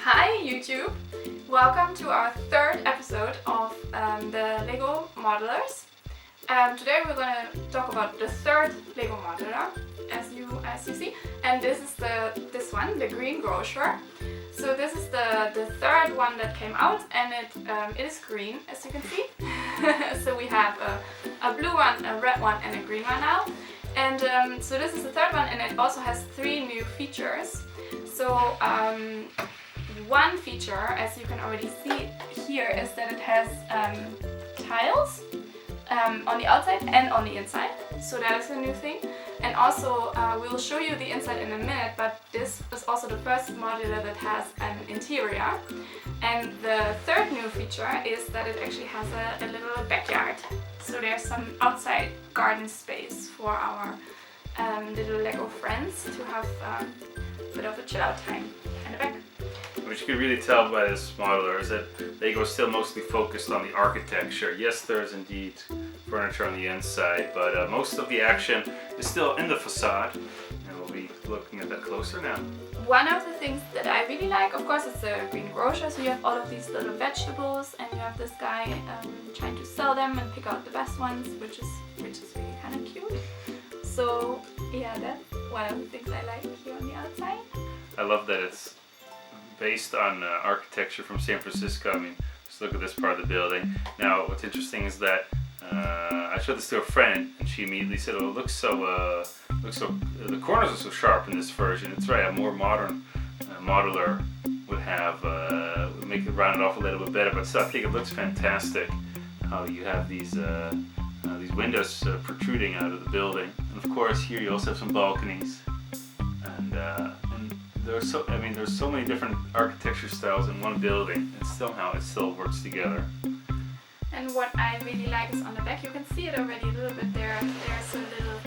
Hi YouTube! Welcome to our third episode of the Lego modulars. Today we're going to talk about the third Lego modular, as you see, and this is this one, the Green Grocer. So this is the third one that came out, and it is green, as you can see. So we have a blue one, a red one, and a green one now. And so this is the third one, and it also has 3 new features. So one feature, as you can already see here, is that it has tiles on the outside and on the inside. So that is a new thing. And also we'll show you the inside in a minute, but this is also the first modular that has an interior. And the third new feature is that it actually has a little backyard. So there's some outside garden space for our little Lego friends to have a bit of a chill out time in the back. What you can really tell by this modular is that Lego is still mostly focused on the architecture. Yes, there is indeed furniture on the inside, but most of the action is still in the facade, and we'll be looking at that closer now. One of the things that I really like, of course, is the Green Grocer. So you have all of these little vegetables, and you have this guy trying to sell them and pick out the best ones, which is really kind of cute. So yeah, that's one of the things I like here on the outside. I love that it's based on architecture from San Francisco. I mean, just look at this part of the building. Now, what's interesting is that I showed this to a friend, and she immediately said, "Oh, it looks so. The corners are so sharp in this version." It's right. A more modern modular would have would make it round it off a little bit better. But still, I think it looks fantastic. How you have these windows protruding out of the building, and of course here you also have some balconies, and there's so many different architecture styles in one building, and somehow it still works together. And what I really like is on the back, you can see it already a little bit there. There's a little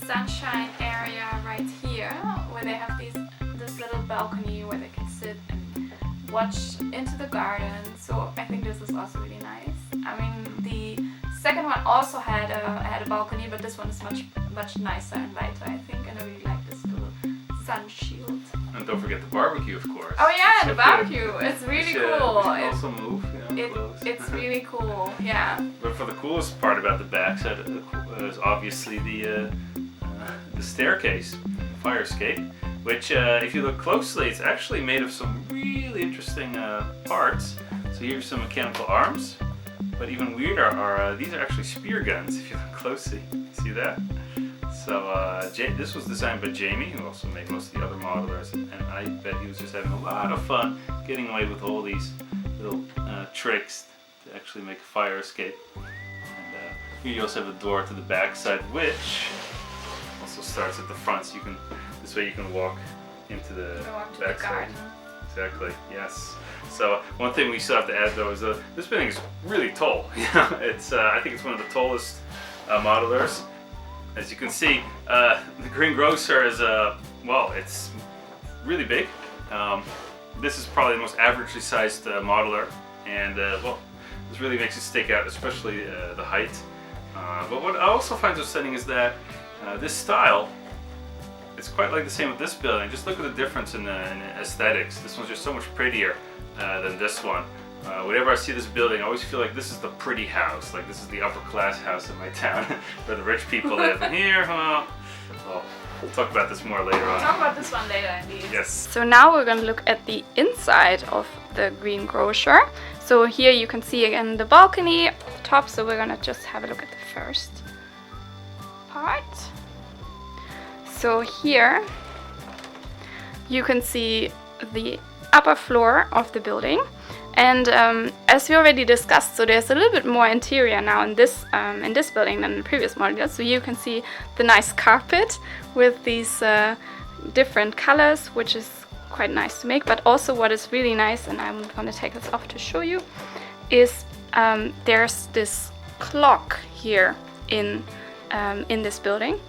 sunshine area right here where they have this little balcony where they can sit and watch into the garden. So I think this is also really nice. I mean, the second one also had a balcony, but this one is much nicer and lighter, I think, and I really like this little sun shield. And don't forget the barbecue, of course. Oh yeah, the barbecue. It's really cool. We should also move, close. It's really cool, yeah. But for the coolest part about the backside is obviously the staircase, the fire escape, which if you look closely, it's actually made of some really interesting parts. So here's some mechanical arms, but even weirder are these are actually spear guns if you look closely. See that? So this was designed by Jamie, who also made most of the other modulars, and I bet he was just having a lot of fun getting away with all these little tricks to actually make a fire escape. And here you also have a door to the back side, which also starts at the front, so this way you can walk into the back side. Exactly, yes. So one thing we still have to add though is this building is really tall. It's I think it's one of the tallest modulars. As you can see, the Green Grocer is it's really big. This is probably the most averagely sized modular, and this really makes it stick out, especially the height. But what I also find so stunning is that this style, it's quite like the same with this building. Just look at the difference in aesthetics. This one's just so much prettier than this one. Whenever I see this building, I always feel like this is the pretty house, like this is the upper class house in my town, where the rich people live. And here, we'll talk about this more later on. We'll talk about this one later, indeed. Yes. So now we're going to look at the inside of the Green Grocer. So here you can see again the balcony at the top. So we're going to just have a look at the first part. So here you can see the upper floor of the building. And as we already discussed, so there's a little bit more interior now in this building than in the previous modular. So you can see the nice carpet with these different colors, which is quite nice to make. But also what is really nice, and I'm going to take this off to show you, is there's this clock here in this building.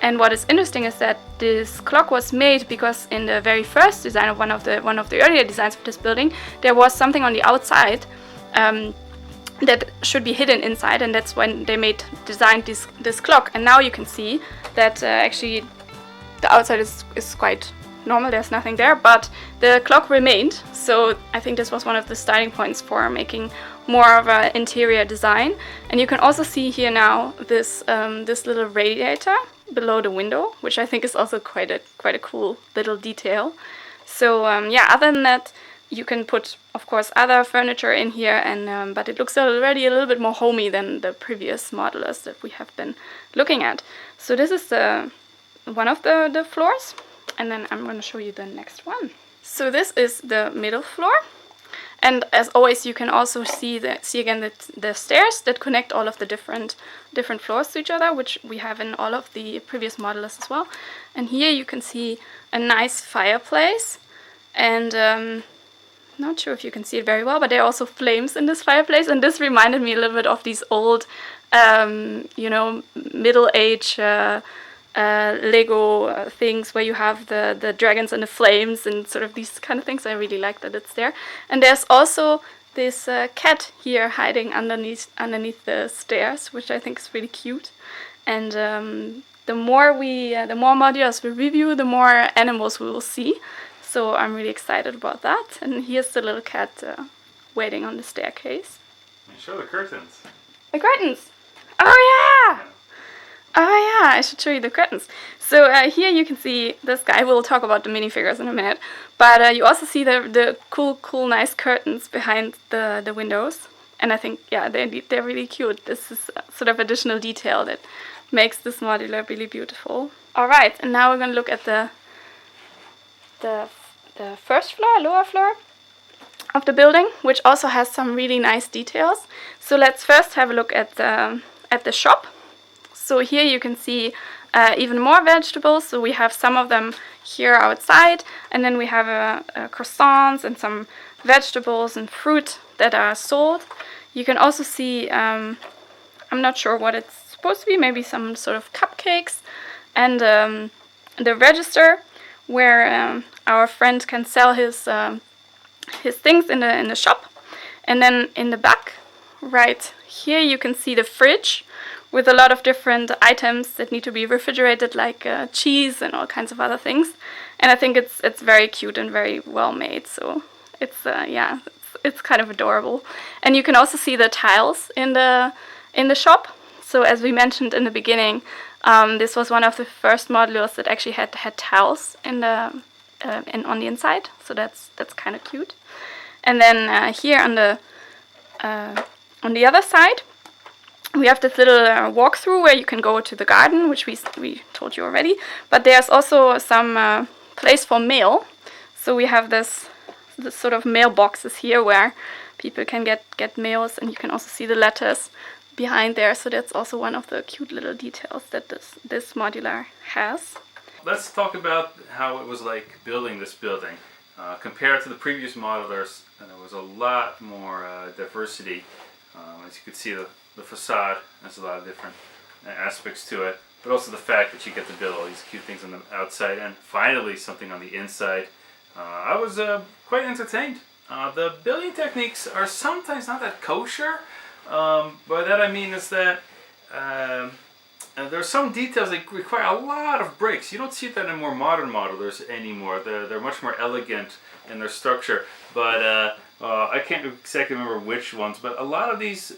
And what is interesting is that this clock was made because in the very first design of one of the earlier designs of this building, there was something on the outside that should be hidden inside, and that's when they designed this clock. And now you can see that actually the outside is quite normal, there's nothing there, but the clock remained. So I think this was one of the starting points for making more of an interior design. And you can also see here now this this little radiator below the window, which I think is also quite a cool little detail. So yeah, other than that, you can put, of course, other furniture in here, and but it looks already a little bit more homey than the previous modulars that we have been looking at. So this is one of the floors, and then I'm going to show you the next one. So this is the middle floor, and as always, you can also see again the stairs that connect all of the different floors to each other, which we have in all of the previous modulars as well. And here you can see a nice fireplace, and not sure if you can see it very well, but there are also flames in this fireplace, and this reminded me a little bit of these old, you know, middle-age Lego things where you have the dragons and the flames and sort of these kind of things. I really like that it's there. And there's also this cat here hiding underneath the stairs, which I think is really cute. And the more modulars we review, the more animals we will see. So I'm really excited about that. And here's the little cat waiting on the staircase. And show the curtains. The curtains! Oh yeah! Oh yeah, I should show you the curtains. So here you can see this guy. We'll talk about the minifigures in a minute. But you also see the cool, nice curtains behind the windows. And I think, yeah, they're really cute. This is sort of additional detail that makes this modular really beautiful. Alright, and now we're going to look at the first floor, lower floor of the building, which also has some really nice details. So let's first have a look at the shop. So here you can see even more vegetables. So we have some of them here outside, and then we have croissants and some vegetables and fruit that are sold. You can also see, I'm not sure what it's supposed to be, maybe some sort of cupcakes, and the register where our friend can sell his things in the shop. And then in the back, right here, you can see the fridge with a lot of different items that need to be refrigerated, like cheese and all kinds of other things. And I think it's very cute and very well made. So it's yeah, it's kind of adorable. And you can also see the tiles in the shop. So as we mentioned in the beginning, this was one of the first modulars that actually had tiles on the inside. So that's kind of cute. And then here on the other side, we have this little walkthrough where you can go to the garden, which we told you already. But there's also some place for mail. So we have this sort of mailboxes here where people can get mails, and you can also see the letters behind there. So that's also one of the cute little details that this modular has. Let's talk about how it was like building this building. Compared to the previous modulars, there was a lot more diversity. As you could see, the facade has a lot of different aspects to it, but also the fact that you get to build all these cute things on the outside and finally something on the inside. I was quite entertained. The building techniques are sometimes not that kosher. By that I mean is that there are some details that require a lot of bricks. You don't see that in more modern modelers anymore. They're much more elegant in their structure, but I can't exactly remember which ones. But a lot of these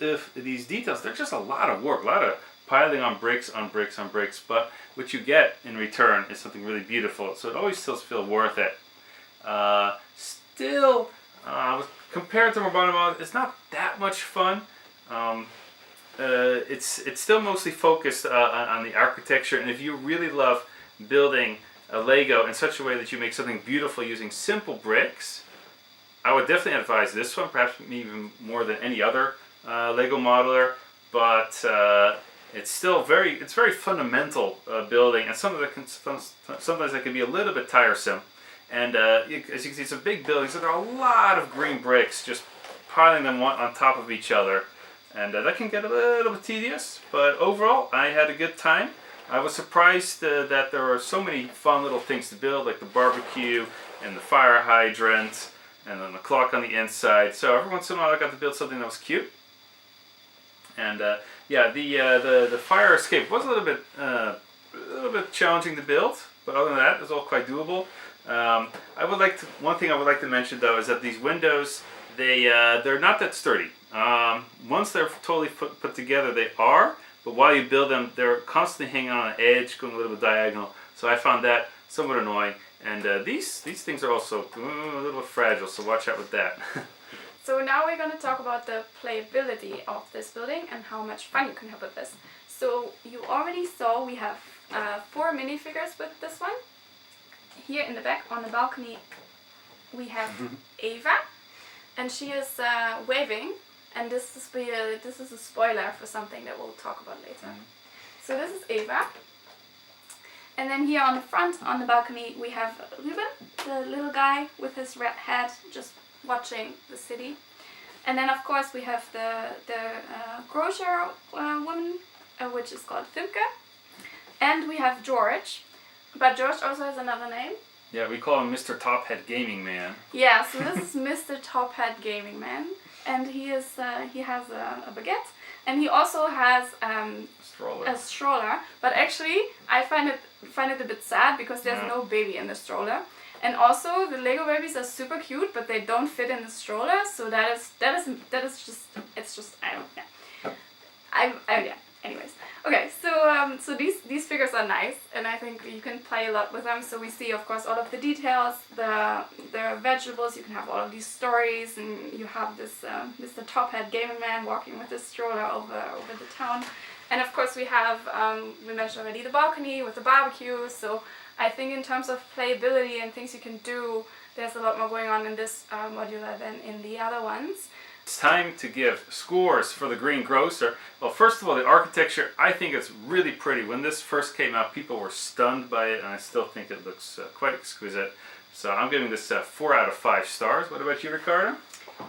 details, they're just a lot of work, a lot of piling on bricks on bricks on bricks. But what you get in return is something really beautiful. So it always still feels worth it. Still, compared to more modern models, it's not that much fun. It's still mostly focused on the architecture, and if you really love building a Lego in such a way that you make something beautiful using simple bricks, I would definitely advise this one, perhaps even more than any other Lego modeler. But it's still very fundamental building, and sometimes that can be a little bit tiresome. And as you can see, it's a big building, so there are a lot of green bricks just piling them one on top of each other. And that can get a little bit tedious, but overall I had a good time. I was surprised that there were so many fun little things to build, like the barbecue and the fire hydrant and then the clock on the inside. So every once in a while I got to build something that was cute. And yeah, the fire escape was a little bit challenging to build, but other than that, it's all quite doable. One thing I would like to mention though is that these windows, they're not that sturdy. Once they're totally put together, they are, but while you build them, they're constantly hanging on an edge, going a little bit diagonal. So I found that somewhat annoying. And these things are also a little bit fragile, so watch out with that. So now we're going to talk about the playability of this building and how much fun you can have with this. So you already saw we have 4 minifigures with this one. Here in the back on the balcony we have Ava, and she is waving, and this is a spoiler for something that we'll talk about later. So this is Ava. And then here on the front, on the balcony, we have Ruben, the little guy with his red hat, just watching the city. And then of course we have the grocer woman, which is called Fimke. And we have George, but George also has another name. Yeah, we call him Mr. Top Hat Gaming Man. Yeah, so this is Mr. Top Hat Gaming Man, and he has a baguette, and he also has a stroller. But actually, I find it a bit sad because there's no baby in the stroller. And also, the Lego babies are super cute, but they don't fit in the stroller. So that is just I don't yeah. Anyways, okay. So these figures are nice, and I think you can play a lot with them. So we see, of course, all of the details, the vegetables. You can have all of these stories, and you have this Mr. Top Hat Gaming Man walking with this stroller over the town. And of course, we have we mentioned already the balcony with the barbecue. So I think in terms of playability and things you can do, there's a lot more going on in this modular than in the other ones. It's time to give scores for the Green Grocer. Well, first of all, the architecture, I think it's really pretty. When this first came out, people were stunned by it, and I still think it looks quite exquisite. So I'm giving this 4 out of 5 stars. What about you, Ricarda?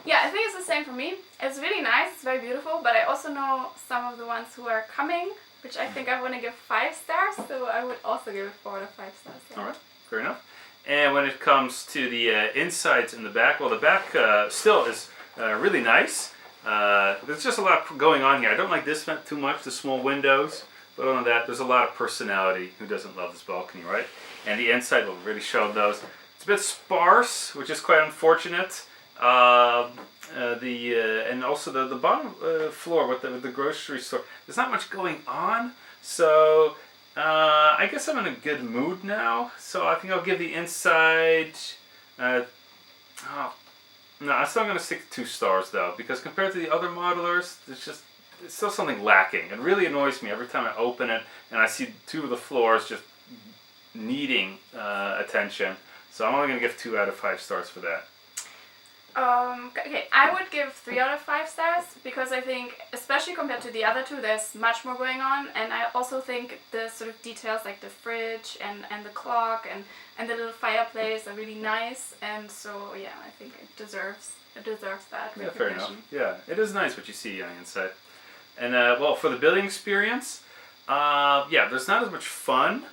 Yeah, I think it's the same for me. It's really nice, it's very beautiful, but I also know some of the ones who are coming, which I think I want to give 5 stars, so I would also give it 4 out of 5 stars. Yeah. Alright, fair enough. And when it comes to the insides and the back, well, the back still is really nice. There's just a lot going on here. I don't like this too much, the small windows, but other than that, there's a lot of personality. Who doesn't love this balcony, right? And the inside will really show those. It's a bit sparse, which is quite unfortunate. And also the bottom floor with the grocery store, there's not much going on. So I guess I'm in a good mood now. So I think I'll give the inside. No, I'm still going to stick to 2 stars though, because compared to the other modelers, it's still something lacking. It really annoys me every time I open it and I see 2 of the floors just needing attention. So I'm only going to give 2 out of 5 stars for that. Okay, I would give 3 out of 5 stars because I think, especially compared to the other 2, there's much more going on, and I also think the sort of details like the fridge and the clock and the little fireplace are really nice, and so yeah, I think it deserves that recognition. Fair enough. Yeah, it is nice what you see on the inside. And well, for the building experience, yeah, there's not as much fun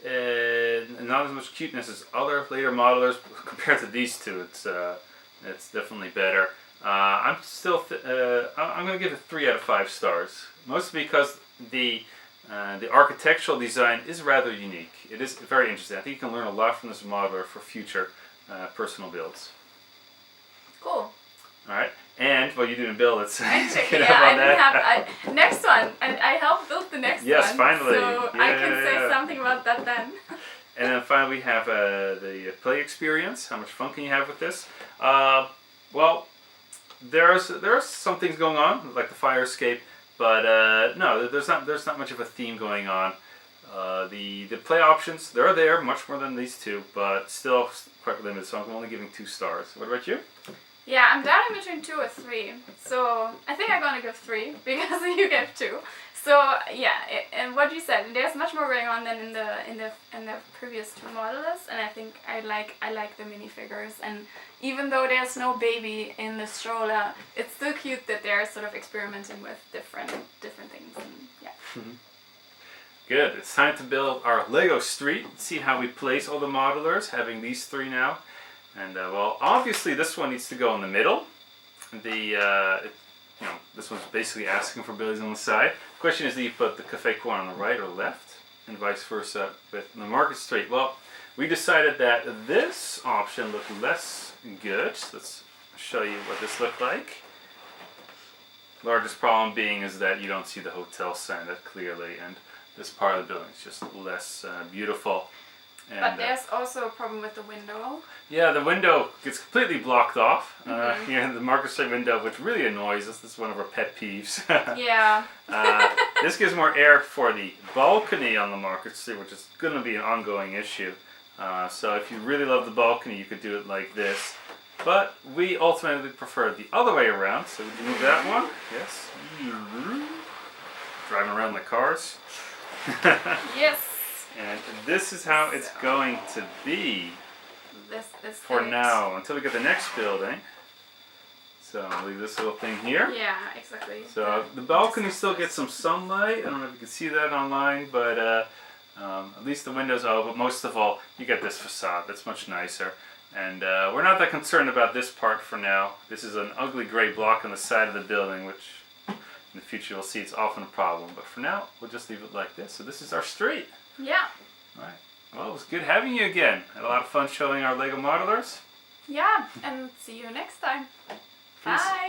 and not as much cuteness as other later modelers compared to these 2. It's definitely better. I'm still I'm going to give it 3 out of 5 stars, mostly because the architectural design is rather unique. It is very interesting. I think you can learn a lot from this modeler for future personal builds. Cool. All right, and well, you didn't build it. So next one. I helped build the next one. Yes, finally. So I can say something about that then. And then finally we have the play experience. How much fun can you have with this? Well, there's some things going on, like the fire escape, but no, there's not much of a theme going on. The play options, they're there, much more than these 2, but still quite limited, so I'm only giving 2 stars. What about you? Yeah, I'm down in between 2 or 3, so I think I'm gonna give 3 because you gave 2. So yeah, and what you said, there's much more going on than in the previous 2 modelers, and I think I like the minifigures, and even though there's no baby in the stroller, it's still cute that they're sort of experimenting with different things, and yeah. Good. It's time to build our Lego street. See how we place all the modelers, having these 3 now, and well, obviously this one needs to go in the middle. This one's basically asking for buildings on the side. The question is, do you put the cafe corner on the right or left? and vice versa with the Market Street. Well, we decided that this option looked less good. Let's show you what this looked like. Largest problem being is that you don't see the hotel sign that clearly, and this part of the building is just less beautiful. And, but there's also a problem with the window. Yeah, the window gets completely blocked off. The Market Street window, which really annoys us. This is one of our pet peeves. Yeah. This gives more air for the balcony on the Market Street, which is going to be an ongoing issue. So if you really love the balcony, you could do it like this. But we ultimately prefer the other way around. So we can move that one. Yes. Driving around the cars. Yes. And this is how it's going to be for now, until we get the next building. So I'll leave this little thing here. Yeah, exactly. So the balcony still gets some sunlight. I don't know if you can see that online, but at least the windows are open. But most of all, you get this facade. That's much nicer. And we're not that concerned about this part for now. This is an ugly gray block on the side of the building, which in the future you'll see it's often a problem. But for now, we'll just leave it like this. So this is our street. Yeah. All right. Well, it was good having you again. Had a lot of fun showing our Lego modelers. Yeah, and see you next time. Peace. Bye.